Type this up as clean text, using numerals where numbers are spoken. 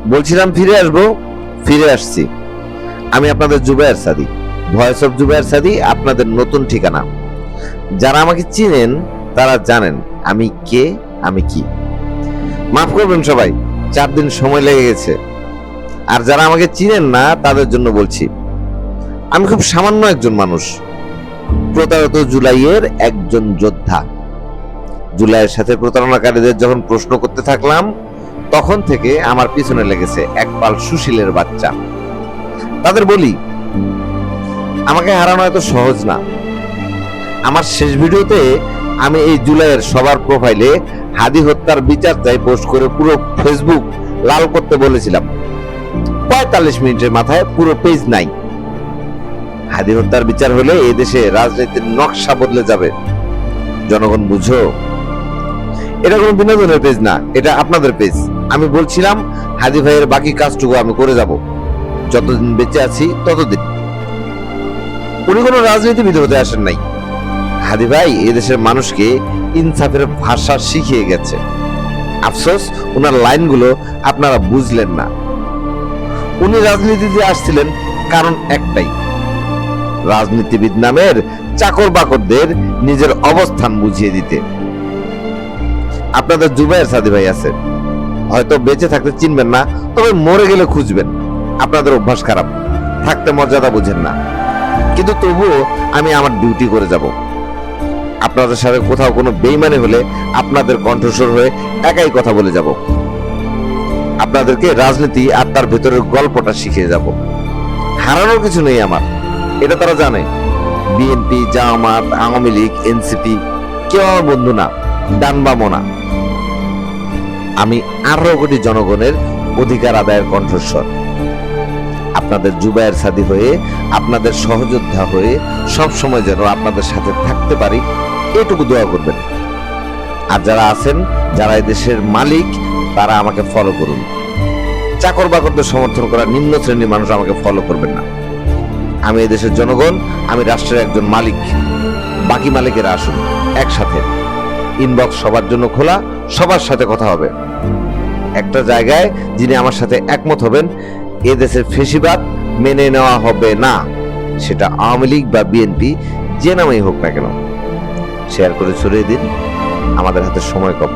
বলছিলাম ফিরে আসবো, ফিরে আসছি। আমি আপনাদের জুবায়ের সাদি, ভয়েস অফ জুবায়ের সাদি, আপনাদের নতুন ঠিকানা। যারা আমাকে চিনেন তারা জানেন আমি কে, আমি কি। মাফ করবেন সবাই, 4 দিন সময় লেগে গেছে। আর যারা আমাকে চিনেন না তাদের জন্য বলছি, আমি খুব সামান্য একজন মানুষ, প্রতারিত জুলাইয়ের একজন যোদ্ধা। জুলাইয়ের সাথে প্রতারণাকারীদের যখন প্রশ্ন করতে থাকলাম, তখন থেকে আমার পিছনে লেগেছে একপাল সুশীলের বাচ্চা। তাদের বলি, আমাকে হারানো এত সহজ না। আমার শেষ ভিডিওতে আমি এই জুলাইয়ের সবার প্রোফাইলে হাদি হত্যার বিচার চাই পোস্ট করে পুরো ফেসবুক লাল করতে বলেছিলাম। 45 মিনিটের মাথায় পুরো পেজ নাই। হাদি হত্যার বিচার হলে এই দেশে রাজনীতির নকশা বদলে যাবে। জনগণ বুঝো, এটা কোনো বিনোদনের পেজ না, এটা আপনাদের পেজ। আমি বলছিলাম হাদি ভাইয়ের বাকি কাজটুকু আমি করে যাব, যতদিন বেঁচে আছি ততদিন। উনি কোনো রাজনীতিবিদ হতে আসেন নাই। হাদি ভাই এদেশের মানুষকে ইনসাফের ভাষা শিখিয়ে গেছে। আফসোস ওনার লাইনগুলো আপনারা বুঝলেন না। উনি রাজনীতিতে আসছিলেন কারণ একটাই, রাজনীতিবিদ নামের চাকর বাকরদের নিজের অবস্থান বুঝিয়ে দিতে। আপনাদের জুবায়ের সাদি ভাই আছে, হয়তো বেঁচে থাকতে চিনবেন না, তবে মরে গেলে খুঁজবেন। আপনাদের অভ্যাস খারাপ, থাকতে মর্যাদা বুঝেন না। কিন্তু তবুও আমি আমার ডিউটি করে যাব। আপনাদের সাথে কোথাও কোনো বেইমানি হলে আপনাদের কণ্ঠস্বর হয়ে একাই কথা বলে যাব। আপনাদেরকে রাজনীতি আর তার ভেতরের গল্পটা শিখিয়ে যাব। হারানোর কিছু নেই আমার, এটা তারা জানে। বিএনপি, জামাত, আওয়ামী লীগ, এনসিপি কেউ আমার বন্ধু না, ডান বামও না। আমি 18 কোটি জনগণের অধিকার আদায়ের কণ্ঠস্বর। আপনাদের জুবায়ের সাদি হয়ে, আপনাদের সহযোদ্ধা হয়ে সব সময় যেন আপনাদের সাথে থাকতে পারি, এটুকু দোয়া করবেন। আর যারা আছেন, যারা এই দেশের মালিক, তারা আমাকে ফলো করুন। চাকর বাকরদের সমর্থন করা নিম্ন শ্রেণীর মানুষ আমাকে ফলো করবেন না। আমি এই দেশের জনগণ, আমি রাষ্ট্রের একজন মালিক। বাকি মালিকেরা আসুন একসাথে। ইনবক্স সবার জন্য খোলা, সবার সাথে কথা হবে। একটা জায়গায় যিনি আমার সাথে একমত হবেন, এ দেশের ফেসিবাদ মেনে নেওয়া হবে না। সেটা আওয়ামী লীগ বা বিএনপি, যে নামেই হোক না কেন। শেয়ার করে ছড়িয়ে দিন, আমাদের হাতে সময় কম।